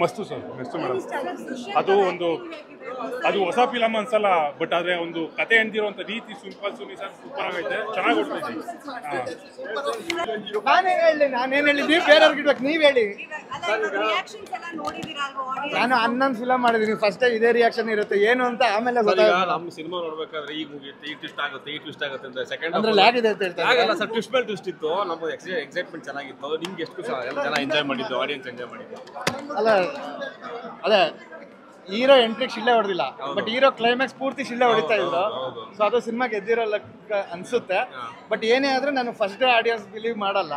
ಮಸ್ತು ಸರ್, ಮಸ್ತು ಮೇಡಮ್. ಅದು ಒಂದು ಅದು ಹೊಸ ಫಿಲಮ್ ಅನ್ಸಲ್ಲ, ಬಟ್ ಆದ್ರೆ ಒಂದು ಕತೆ ಎಂದಿರುವಂತ ರೀತಿ ಸಿಂಪಲ್ ಸುನಿ ಸರ್ ಸೂಪರ್ ಆಗೈತೆ, ಚೆನ್ನಾಗಿ ಓಡ್ತೈತೆ. ನಾನೇನ್ ಹೇಳಿ ನೀವು ಬೇರೆಯವ್ರಿಗೆ ಇಡ್ಬೇಕು, ನೀವ್ ಹೇಳಿ. ನಾನು 11 ಫಿಲಮ್ ಮಾಡಿದೀನಿ, ಫಸ್ಟ್ ಇದೇ ರಿಯಾಕ್ಷನ್ ಇರುತ್ತೆ ಏನು ಅಂತ, ಆಮೇಲೆ ನಮ್ಮ ಸಿನಿಮಾ ನೋಡ್ಬೇಕಾದ್ರೆ ಈಗ ಮುಗಿಯುತ್ತೆ, ಈ ಟ್ವಿಸ್ಟ್ ಆಗುತ್ತೆ ಅಂತ ಸೆಕೆಂಡ್ ಅಂದ್ರೆ ಲ್ಯಾಗ್ ಇದೆ ಅಂತ ಹೇಳ್ತಾರೆ. ಆಗಲ್ಲ ಸರ್, ಟ್ವಿಸ್ಟ್ ಮೇಲೆ ಟ್ವಿಸ್ಟ್ ಇತ್ತು, ನಮ್ಗೆ ಎಕ್ಸೈಟ್ಮೆಂಟ್ ಚೆನ್ನಾಗಿತ್ತು. ನಿಮ್ಗೆ ಎಷ್ಟು ಎಲ್ಲ ಜನ ಎಂಜಾಯ್ ಮಾಡಿದ್ದು, ಆಡಿಯನ್ಸ್ ಎಂಜಾಯ್ ಮಾಡಿದ್ದು. ಅದೇ ಹೀರೋ ಎಂಟ್ರಿ ಶಿಳ್ಳೆ ಹೊಡೆದಿಲ್ಲ, ಬಟ್ ಹೀರೋ ಕ್ಲೈಮ್ಯಾಕ್ಸ್ ಪೂರ್ತಿ ಶಿಳ್ಳೆ ಹೊಡಿತಾ ಇದ್ರು. ಸೊ ಅದು ಸಿನಿಮಾ ಗೆದ್ದಿರೋ ಅನ್ಸುತ್ತೆ. ಬಟ್ ಏನೇ ಆದ್ರೂ ನಾನು ಫಸ್ಟ್ ಡೇ ಆಡಿಯನ್ಸ್ ಬಿಲೀವ್ ಮಾಡಲ್ಲ.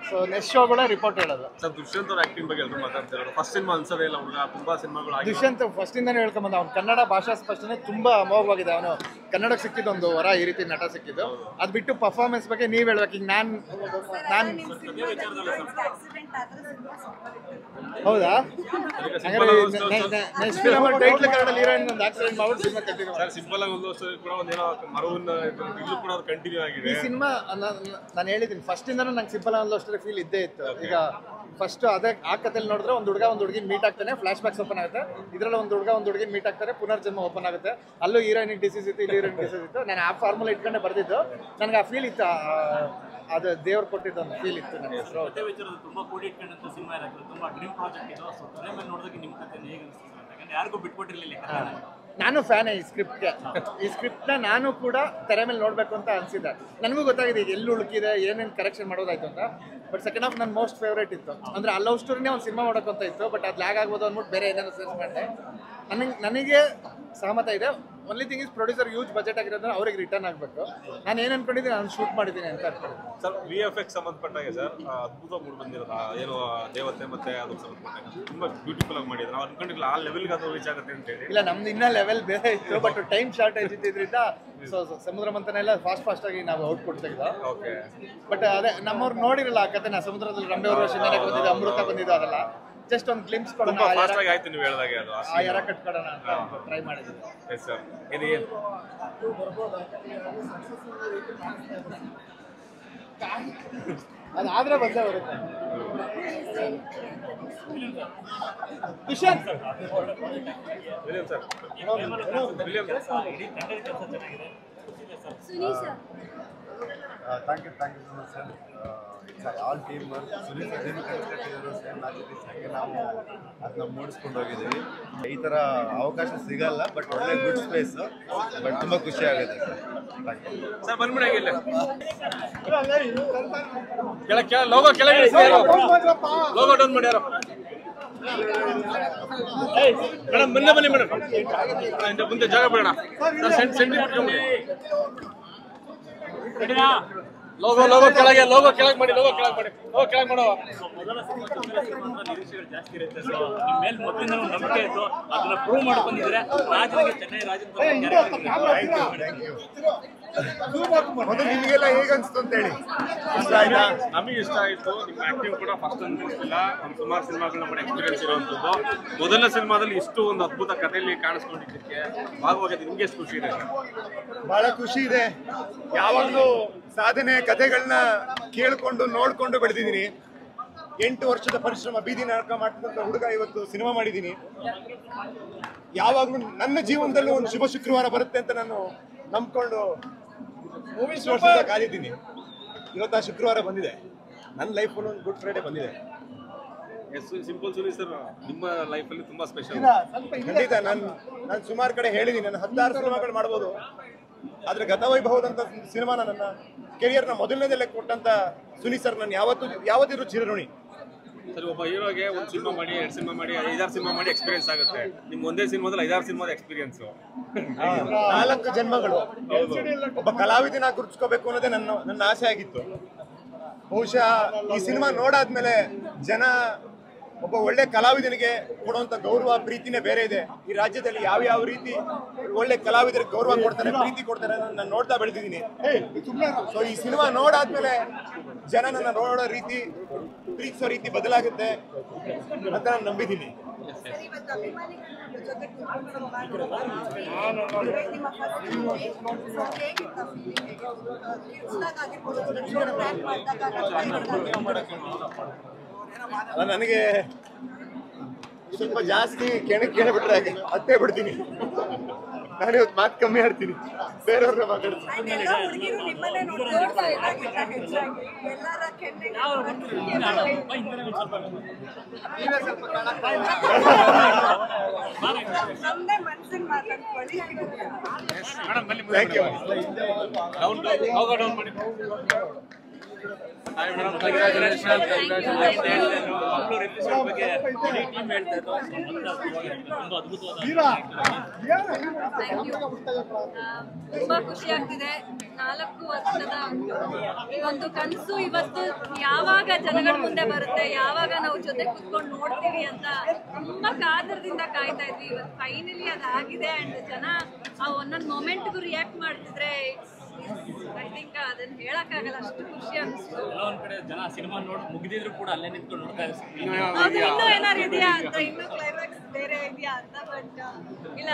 ಸೊ ನೆಕ್ಸ್ಟ್ ಶೋ ಕೂಡ ರಿಪೋರ್ಟ್ ಹೇಳೋದು. ಸರ್ ದುಷ್ಯಂತ್ ಅವ್ರ ಆಕ್ಟಿಂಗ್ ಬಗ್ಗೆ ಎಲ್ಲರೂ ಮಾತಾಡ್ತಾರೆ. ಫಸ್ಟ್ ಸಿನಿಮಾ ಅನ್ಸೋದೇ ಇಲ್ಲ ಹುಡುಗ, ತುಂಬಾ ಸಿನಿಮಾಗಳು. ದುಷ್ಯಂತ್ ಫಸ್ಟ್ ಇಂದಾನೆ ಹೇಳ್ಕೊಂಬಂದ, ಅವ್ನು ಕನ್ನಡ ಭಾಷಾ ಸ್ಪಷ್ಟನೆ ತುಂಬಾ ಅಮೋಘವಾಗಿದೆ. ಅವನು ಕನ್ನಡಕ್ಕೆ ಸಿಕ್ಕಿದ್ದು ಒಂದು ವರ, ಈ ರೀತಿ ನಟ ಸಿಕ್ಕಿದ್ದು. ಅದ್ ಬಿಟ್ಟು ಪರ್ಫಾರ್ಮೆನ್ಸ್ ಬಗ್ಗೆ ನೀವ್ ಹೇಳ್ಬೇಕು. ಈಗ ನಾನ್ ಹೌದಾ ನೆಕ್ಸ್ಟ್ ಫಿಲಮ್ ಟೈಟ್ಲ್ ಕನ್ನಡದಲ್ಲಿ ಹೀರೋಯಿನ್ ಒಂದು ಆಕ್ಸಿಡೆಂಟ್ ಮಾಡ್ಬಿಟ್ಟು ಸಿನಿಮಾ ಕಂಟಿನ್ಯೂ ಮಾಡಿ. ಸಿಂಪಲ್ ಆಗಿ ಒಂದು ವರ್ಷ ಕೂಡ ಒಂದೇನೋ ಮರವನ್ನ ಇಲ್ಲೂ ಕೂಡ ಅದು ಕಂಟಿನ್ಯೂ ಆಗಿದೆ. ಈ ಸಿನಿಮಾ ನಾನು ಹೇಳಿದ್ದೀನಿ ಫಸ್ಟ್ ಇಂದಾನು ನಂಗೆ ಸಿಂಪಲ್ ಅನ್ನೋ ಅಷ್ಟೇ ಫೀಲ್ ಇದ್ದೇ ಇತ್ತು. ಈಗ ಫಸ್ಟ್ ಅದೇ ಆ ಕಥೆಯಲ್ಲಿ ನೋಡಿದ್ರೆ ಒಂದು ಹುಡುಗ ಒಂದು ಹುಡುಗಿನ ಮೀಟ್ ಆಗ್ತಾನೆ, ಫ್ಲಾಶ್ ಬ್ಯಾಕ್ಸ್ ಓಪನ್ ಆಗುತ್ತೆ. ಇದ್ರಲ್ಲಿ ಒಂದು ಹುಡುಗ ಒಂದು ಹುಡುಗಿನ ಮೀಟ್ ಆಗ್ತಾರೆ, ಪುನರ್ಜನ್ಮ ಓಪನ್ ಆಗುತ್ತೆ. ಅಲ್ಲೂ ಹೀರೋಯಿನ್ ಡಿಸೀಸ್ ಇತ್ತು, ಇಲ್ಲಿ ಹೀರೋಯಿನ್ ಡಿಸೀಸ್ ಇತ್ತು. ನಾನು ಆ ಫಾರ್ಮುಲಾ ಇಟ್ಕೊಂಡೆ ಬರ್ದಿದ್ದು. ನನಗೆ ಆ ಫೀಲ್ ಇತ್ತು, ಅದು ದೇವ್ರು ಕೊಟ್ಟಿದ್ದು ಒಂದು ಫೀಲ್ ಇತ್ತು ನನಗೆ. ತುಂಬಾ ಕೂಡಿ ಇಟ್ಕೊಂಡಂತ ಸಿನಿಮಾ ಇರೋದು, ತುಂಬಾ ಡ್ರೀಮ್ ಪ್ರಾಜೆಕ್ಟ್ ಇದು. ಸೊ ತೆರೆ ಮೇಲೆ ನೋಡಿದಾಗ ನಿಮ್ಮ ಕಥೆ ಹೇಗೆ ಅನಿಸ್ತಿದೆ? ಯಾಕಂದ್ರೆ ಯಾರಿಗೂ ಬಿಟ್ಕೊಟ್ಟಿರಲಿಲ್ಲ. ನಾನು ಫ್ಯಾನ್ ಈ ಸ್ಕ್ರಿಪ್ಟ್ಗೆ. ಈ ಸ್ಕ್ರಿಪ್ಟ್ನ ನಾನು ಕೂಡ ತೆರೆ ಮೇಲೆ ನೋಡಬೇಕು ಅಂತ ಅನಿಸಿದೆ. ನನಗೂ ಗೊತ್ತಾಗಿದೆ ಈಗ ಎಲ್ಲಿ ಉಳುಕಿದೆ, ಏನೇನು ಕರೆಕ್ಷನ್ ಮಾಡೋದಾಯ್ತು ಅಂತ. ಬಟ್ ಸೆಕೆಂಡ್ ಹಾಫ್ ನನ್ನ ಮೋಸ್ಟ್ ಫೇವ್ರೇಟ್ ಇತ್ತು. ಅಂದರೆ ಆ ಲವ್ ಸ್ಟೋರಿನೇ ಒಂದು ಸಿನಿಮಾ ಮಾಡೋಕ್ಕಂತ ಇತ್ತು, ಬಟ್ ಅದು ಲ್ಯಾಗ್ ಆಗ್ಬೋದು ಅಂದ್ಬಿಟ್ಟು ಬೇರೆ ಏನೇನೋ ಸರ್ಚ್ ಮಾಡಿದೆ. ನನಗೆ ಸಹಮತ ಇದೆ. Only thing is producer huge budget ಆಗಿರೋದ್ರೆ ಅವ್ರಿಗೆ ರಿಟರ್ನ್ ಆಗಬೇಕು. ನಾನು ಏನು ಅನ್ಕೊಂಡಿದ್ದೀನಿ, ನಾನು ಶೂಟ್ ಮಾಡಿದ್ದೀನಿ ಅಂತ ಅನ್ಕೊಂಡಿದ್ದೀನಿ. ಸರ್ VFX ಸಂಬಂಧಪಟ್ಟಾಗೆ ಸರ್ ಅದ್ಭುತ ಮೂಡ್ ಬಂದಿರೋದು. ಏನೋ ದೇವತೆ ಮತ್ತೆ ಅದಕ್ಕೆ ಸಂಬಂಧಪಟ್ಟಾಗ ತುಂಬ ಬ್ಯೂಟಿಫುಲ್ ಆಗಿ ಮಾಡಿದ್ರು. ನಾವು ಅನ್ಕೊಂಡಿಲ್ಲ ಆ ಲೆವೆಲ್ಗೆ ಅದು ರೀಚ್ ಆಗುತ್ತೆ ಅಂತ ಹೇಳಿ. ಇಲ್ಲ, ನಮ್ದು ಇನ್ನೂ ಲೆವೆಲ್ ಬೇರೆ ಇತ್ತು, ಬಟ್ ಟೈಮ್ ಶಾರ್ಟೇಜ್ ಇದ್ದಿದ್ರಿಂದ ಸೊ ಸಮುದ್ರ ಮಂಥನ ಎಲ್ಲ ಫಾಸ್ಟ್ ಆಗಿ ನಾವು ಔಟ್ಪುಟ್ ತೆಗೆದು. ಓಕೆ. ಬಟ್ ಅದೇ ನಮ್ಮವ್ರು ನೋಡಿರಲ್ಲ ಆ ಕಥೆನ, ಸಮುದ್ರದಲ್ಲಿ ರಂಬೆ ಅವರು ಶಿವನೆಗೆ ಬಂದಿದ್ದು, ಅಮೃತ ಬಂದಿದ್ದು, ಅದೆಲ್ಲ ಜಸ್ಟ್ ಒಂದು ಗ್ಲಿಮ್ಸ್ ಕೊಡೋಣ, ಆಯ್ತು ನೀವು ಹೇಳಿದಾಗೆ ಅದು ಆ ಎರ ಕಟ್ಕೊಡೋಣ ಅಂತ ಟ್ರೈ ಮಾಡಿದ್ವಿ. Yes sir. ಇದು ಏನು ಅದಾದ್ರೆ ಬಂದೇ ಬರುತ್ತೆ. ದುಷ್ಯಂತ್ ವಿಲಿಯಂ ಸರ್, ವಿಲಿಯಂ ಇಡೀ ತಂಡದ ಕೆಲಸ ಚೆನ್ನಾಗಿದೆ. Thank you so much, sir. It's all teamwork. Sunil sir ಏನು ಕರೆಕ್ಟಾಗಿದ್ರು, ಸೇಮ್ ಹಾಗೆ ನಾವು ಅದನ್ನ ಮೂಡಿಸ್ಕೊಂಡು ಹೋಗಿದ್ದೀವಿ. ಈ ಥರ ಅವಕಾಶ ಸಿಗಲ್ಲ, ಬಟ್ ಒಳ್ಳೆ ಗುಡ್ ಸ್ಪೇಸ್. ಬಟ್ ತುಂಬ ಖುಷಿ ಆಗುತ್ತೆ ಸರ್. Thank you sir. ಬಂದ್ಬಿಡಾಗಿಲ್ಲ ಲೋಗೋ ಕೆಳಗೆ ಲೋಗೋ ಡೌನ್ ಮಾಡ್ಯಾರ ಮೇಡಮ್. ಬನ್ನಿ ಮೇಡಮ್, ಮುಂದೆ ಜಾಗ ಬೇಡ. ಲೋಗೋ ಕೆಳಗೆ ಮಾಡಿ ಮಾಡೋ. ಮೊದಲ ಸಿನಿಮಾ ನಿರೀಕ್ಷೆಗಳು ಜಾಸ್ತಿ ಇರುತ್ತೆ. ಸೊ ನಿಮ್ಮ ಮೇಲೆ ಮೊದಲಿಂದ ನಂಬಿಕೆ ಇತ್ತು, ಅದನ್ನ ಪ್ರೂವ್ ಮಾಡಿ ಬಂದಿದ್ರೆ ರಾಜನಿಗೆ ಚೆನ್ನೈ ರಾಜನ್ ಮೊದಲು ನಿಮಗೆಲ್ಲ ಹೇಗೆ ಅನ್ಸ್ತು ಅಂತ ಹೇಳಿ. ನಮಗೆ ಇಷ್ಟ ಆಯಿತು. ನಿಮ್ಮ ಆಕ್ಟಿಂಗ್ ಕೂಡ ಫಸ್ಟ್ ಅನ್ಸಿಲ್ಲ. ಒಂದು ಸುಮಾರು ಸಿನಿಮಾಗಳನ್ನ ಮಾಡಿ ಎಕ್ಸ್ಪೀರಿಯನ್ಸ್ ಇರುವಂಥದ್ದು. ಮೊದಲ ಸಿನಿಮಾದಲ್ಲಿ ಇಷ್ಟು ಒಂದು ಅದ್ಭುತ ಕಥೆಯಲ್ಲಿ ಕಾಣಿಸ್ಕೊಂಡಿದ್ದಕ್ಕೆ ಭಾಗವಾಗಿದ್ದು ನಿಮ್ಗೆ ಎಷ್ಟು ಖುಷಿ ಇದೆ? ಬಹಳ ಖುಷಿ ಇದೆ. ಯಾವಾಗಲೂ ಸಾಧನೆ ಕಥೆಗಳನ್ನ ಕೇಳಿಕೊಂಡು ನೋಡ್ಕೊಂಡು ಬೆಳೆದಿದ್ದೀನಿ. 8 ವರ್ಷದ ಪರಿಶ್ರಮ, ಬೀದಿ ನಾಟಕ ಮಾಡ್ತಿದ್ದಂಥ ಹುಡುಗ ಇವತ್ತು ಸಿನಿಮಾ ಮಾಡಿದ್ದೀನಿ. ಯಾವಾಗಲೂ ನನ್ನ ಜೀವನದಲ್ಲೂ ಒಂದು ಶುಭ ಶುಕ್ರವಾರ ಬರುತ್ತೆ ಅಂತ ನಾನು ನಂಬ್ಕೊಂಡು ಇಷ್ಟು ವರ್ಷದಿಂದ ಕಾದಿದ್ದೀನಿ. ಇವತ್ತು ಆ ಶುಕ್ರವಾರ ಬಂದಿದೆ. ನನ್ನ ಲೈಫಲ್ಲಿ ಒಂದು ಗುಡ್ ಫ್ರೈಡೆ ಬಂದಿದೆ. ಸಿಂಪಲ್ ಸುನೀಲ್ ಸರ್, ನಿಮ್ಮ ಲೈಫಲ್ಲಿ ತುಂಬಾ ಸ್ಪೆಷಲ್. ಖಂಡಿತ. ನಾನು ಸುಮಾರು ಕಡೆ ಹೇಳಿದ್ದೀನಿ, ನಾನು 16 ಸಿನಿಮಾಗಳು ಮಾಡ್ಬೋದು, ಆದರೆ ಗತವೈಭವದಂಥ ಸಿನಿಮಾನ ನನ್ನ ಕೆರಿಯರ್ನ ಮೊದಲನೇದಲ್ಲೇ ಕೊಟ್ಟಂತ ಸುನೀಲ್ ಸರ್ ನಾನು ಯಾವತ್ತಿದ್ರು ಚಿರಋಣಿ. ಸರ್, ಒಬ್ಬ ಹೀರೋಗೆ ಒಂದು ಸಿನಿಮಾ ಮಾಡಿ, 2 ಸಿನಿಮಾ ಮಾಡಿ, 5-6 ಸಿನಿಮಾ ಮಾಡಿ ಎಕ್ಸ್ಪೀರಿಯನ್ಸ್ ಆಗುತ್ತೆ. ನಿಮ್ಗೆ ಒಂದೇ ಸಿನಿಮಾದಲ್ಲಿ 5-6 ಸಿನಿಮಾದ ಎಕ್ಸ್ಪೀರಿಯನ್ಸ್, 4 ಜನ್ಮಗಳು. ಒಬ್ಬ ಕಲಾವಿದನ ಗುರುತಿಸ್ಕೋಬೇಕು ಅನ್ನೋದೇ ನನ್ನ ಆಸೆ ಆಗಿತ್ತು. ಬಹುಶಃ ಈ ಸಿನಿಮಾ ನೋಡಾದ್ಮೇಲೆ ಜನ ಒಬ್ಬ ಒಳ್ಳೆ ಕಲಾವಿದನಿಗೆ ಕೊಡುವಂತ ಗೌರವ, ಪ್ರೀತಿನೇ ಬೇರೆ ಇದೆ. ಈ ರಾಜ್ಯದಲ್ಲಿ ಯಾವ ರೀತಿ ಒಳ್ಳೆ ಕಲಾವಿದರಿಗೆ ಗೌರವ ಕೊಡ್ತಾರೆ, ಪ್ರೀತಿ ಕೊಡ್ತಾರೆ ನಾನು ನೋಡ್ತಾ ಬೆಳೆದಿದ್ದೀನಿ. ಸೊ ಈ ಸಿನಿಮಾ ನೋಡಾದ್ಮೇಲೆ ಜನ ನನ್ನ ನೋಡೋ ರೀತಿ, ಪ್ರೀತಿಸೋ ರೀತಿ ಬದಲಾಗುತ್ತೆ ಅಂತ ನಾನು ನಂಬಿದ್ದೀನಿ. ನನಗೆ ಸ್ವಲ್ಪ ಜಾಸ್ತಿ ಕೇಳಬಿಟ್ರೆ ಹತ್ತೇ ಬಿಡ್ತೀನಿ. ನಾನು ಇವತ್ತು ಮಾತು ಕಮ್ಮಿ ಆಡ್ತೀನಿ, ಬೇರೆಯವ್ರನ್ನ ಮಾತಾಡ್ತೀನಿ. Thank you. ತುಂಬಾ ಖುಷಿ ಆಗ್ತಿದೆ. 4 ವರ್ಷದ ಒಂದು ಕನಸು ಇವತ್ತು ಯಾವಾಗ ಜನಗಳ ಮುಂದೆ ಬರುತ್ತೆ, ಯಾವಾಗ ನಾವು ಜೊತೆ ಕುತ್ಕೊಂಡು ನೋಡ್ತೀವಿ ಅಂತ ತುಂಬಾ ಕಾತರದಿಂದ ಕಾಯ್ತಾ ಇದ್ವಿ. ಇವತ್ತು ಫೈನಲಿ ಅದಾಗಿದೆ. ಅಂಡ್ ಜನ ಆ ಒಂದೊಂದು ಮೊಮೆಂಟ್ಗೂ ರಿಯಾಕ್ಟ್ ಮಾಡ್ತಿದ್ರೆ ಐ ಥಿಂಕ್ ಅದನ್ನ ಹೇಳಕ್ಕಾಗಲ್ಲ, ಅಷ್ಟು ಖುಷಿ ಅನಿಸ್ತು. ಒಂದ್ ಕಡೆ ಜನ ಸಿನಿಮಾ ನೋಡಿ ಮುಗಿದಿದ್ರು ಕೂಡ ಅಲ್ಲೇ ನಿಂತ್ಕೊಂಡು ನೋಡ್ತಾ ಇರ್ತೀವಿ. ಇನ್ನೂ ಏನಾರು ಇದೆಯಾ ಅಂತ, ಇನ್ನೂ ಕ್ಲೈಮ್ಯಾಕ್ಸ್ ಬೇರೆ ಇದೆಯಾ ಅಂತ. ಬಟ್ ಇಲ್ಲ,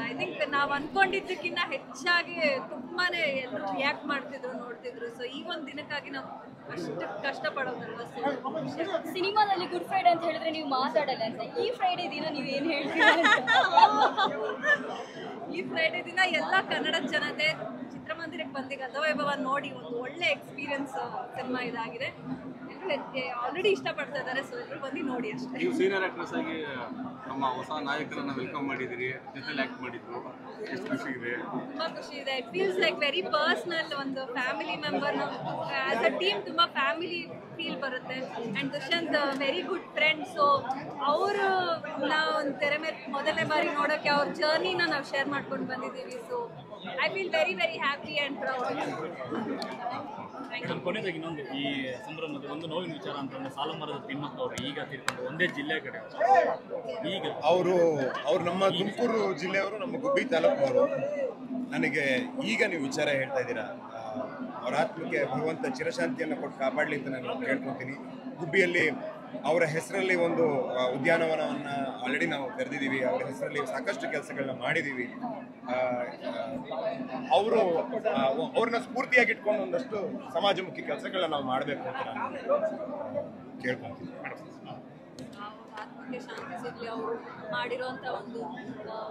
ಐ ಥಿಂಕ್ ನಾವ್ ಅನ್ಕೊಂಡಿದ್ದಕ್ಕಿಂತ ಹೆಚ್ಚಾಗಿ ತುಂಬಾನೇ ಎಲ್ಲರೂ ರಿಯಾಕ್ಟ್ ಮಾಡ್ತಿದ್ರು, ನೋಡ್ತಿದ್ರು. ಸೊ ಈ ಒಂದ್ ದಿನಕ್ಕಾಗಿ ನಾವು ಅಷ್ಟು ಕಷ್ಟ ಪಡೋದಲ್ವಾ. ಸಿನಿಮಾದಲ್ಲಿ ಗುಡ್ ಫ್ರೈಡೆ ಅಂತ ಹೇಳಿದ್ರೆ ನೀವು ಮಾತಾಡಲ್ಲ ಅಂತ, ಈ ಫ್ರೈಡೆ ದಿನ ನೀವು ಏನ್ ಹೇಳ್ತೀರಾ? ಈ ಫ್ರೈಡೆ ದಿನ ಎಲ್ಲ ಕನ್ನಡ ಜನತೆ ಚಿತ್ರಮಂದಿರಕ್ಕೆ ಬಂದು ಗತವೈಭವ ನೋಡಿ ಒಂದು ಒಳ್ಳೆ ಎಕ್ಸ್ಪೀರಿಯನ್ಸ್ ಸಿನಿಮಾ ಇದಾಗಿದೆ. ಆಲ್ರೆಡಿ ಇಷ್ಟಪಡ್ತಾ ಇದ್ದಾರೆ. ಸೊ ಎಲ್ಲರೂ ಬಂದು ನೋಡಿ ಅಷ್ಟೇ. ನೀವು ಸೀನಿಯರ್ ಆಕ್ಟ್ರೆಸ್ ಆಗಿ ನಮ್ಮ ಹೊಸ ನಾಯಕರನ್ನ ವೆಲ್ಕಮ್ ಮಾಡಿದಿರಿ, ಜೊತೆಲಿ ಆಕ್ಟ್ ಮಾಡಿದ್ರು, ಎಷ್ಟು ಖುಷಿ ಇದೆ? ತುಂಬಾ ಖುಷಿ ಇದೆ. It feels like very personal. ಒಂದು ಫ್ಯಾಮಿಲಿ ಮೆಂಬರ್, ನಾವು ಆಸ್ ಅ ಟೀಮ್ ತುಂಬಾ ಫ್ಯಾಮಿಲಿ ಫೀಲ್ ಬರುತ್ತೆ. And Dushyant very good friend. So ಅವರು ನಾವು ಒಂದು ತೆರೆ ಮೇಲೆ ಮೊದಲನೇ ಬಾರಿ ನೋಡೋಕ್ಕೆ ಅವ್ರ ಜರ್ನಿನ ನಾವು ಶೇರ್ ಮಾಡ್ಕೊಂಡು ಬಂದಿದ್ದೀವಿ. So I feel very very happy and proud. ಕೊನೆಯದಾಗಿ ಇನ್ನೊಂದು ಈ ಸಂದರ್ಭದಲ್ಲಿ ಒಂದು ನೋವಿನ ವಿಚಾರ ಅಂತಂದ್ರೆ ಸಾಲಮರದ ತಿಮ್ಮಕ್ಕ ಅವರು ಈಗ ತೀರ್ಕೊಂಡು ಒಂದೇ ಜಿಲ್ಲೆ ಕಡೆ ಈಗ ಅವರು ನಮ್ಮ ತುಮಕೂರು ಜಿಲ್ಲೆಯವರು, ನಮ್ಮ ಗುಬ್ಬಿ ತಾಲೂಕಿನವರು. ನನಗೆ ಈಗ ನೀವು ವಿಚಾರ ಹೇಳ್ತಾ ಇದ್ದೀರಾ, ಅವರ ಆತ್ಮಕ್ಕೆ ಭಗವಂತ ಚಿರಶಾಂತಿಯನ್ನು ಕೊಟ್ಟು ಕಾಪಾಡಲಿ ಅಂತ ನಾನು ಕೇಳ್ಕೊತೀನಿ. ಗುಬ್ಬಿಯಲ್ಲಿ ಅವರ ಹೆಸರಲ್ಲಿ ಒಂದು ಉದ್ಯಾನವನವನ್ನು ಆಲ್ರೆಡಿ ನಾವು ತೆರೆದಿದ್ದೀವಿ. ಅವರ ಹೆಸರಲ್ಲಿ ಸಾಕಷ್ಟು ಕೆಲಸಗಳನ್ನ ಮಾಡಿದ್ದೀವಿ. ಅವ್ರನ್ನ ಸ್ಫೂರ್ತಿಯಾಗಿ ಇಟ್ಕೊಂಡು ಒಂದಷ್ಟು ಸಮಾಜಮುಖಿ ಕೆಲಸಗಳನ್ನ ನಾವು ಮಾಡಬೇಕು ಅಂತ ನಾನು ಕೇಳ್ಕೊತೀನಿ. ಆತ್ಮಕ್ಕೆ ಶಾಂತಿ ಸಿಗಲಿ. ಅವರು ಮಾಡಿರೋಂಥ ಒಂದು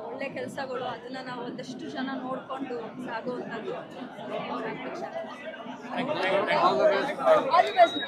ಒಳ್ಳೆ ಕೆಲಸಗಳು, ಅದನ್ನ ನಾವು ಒಂದಷ್ಟು ಜನ ನೋಡಿಕೊಂಡು ಸಾಗುವಂಥದ್ದು. All the best.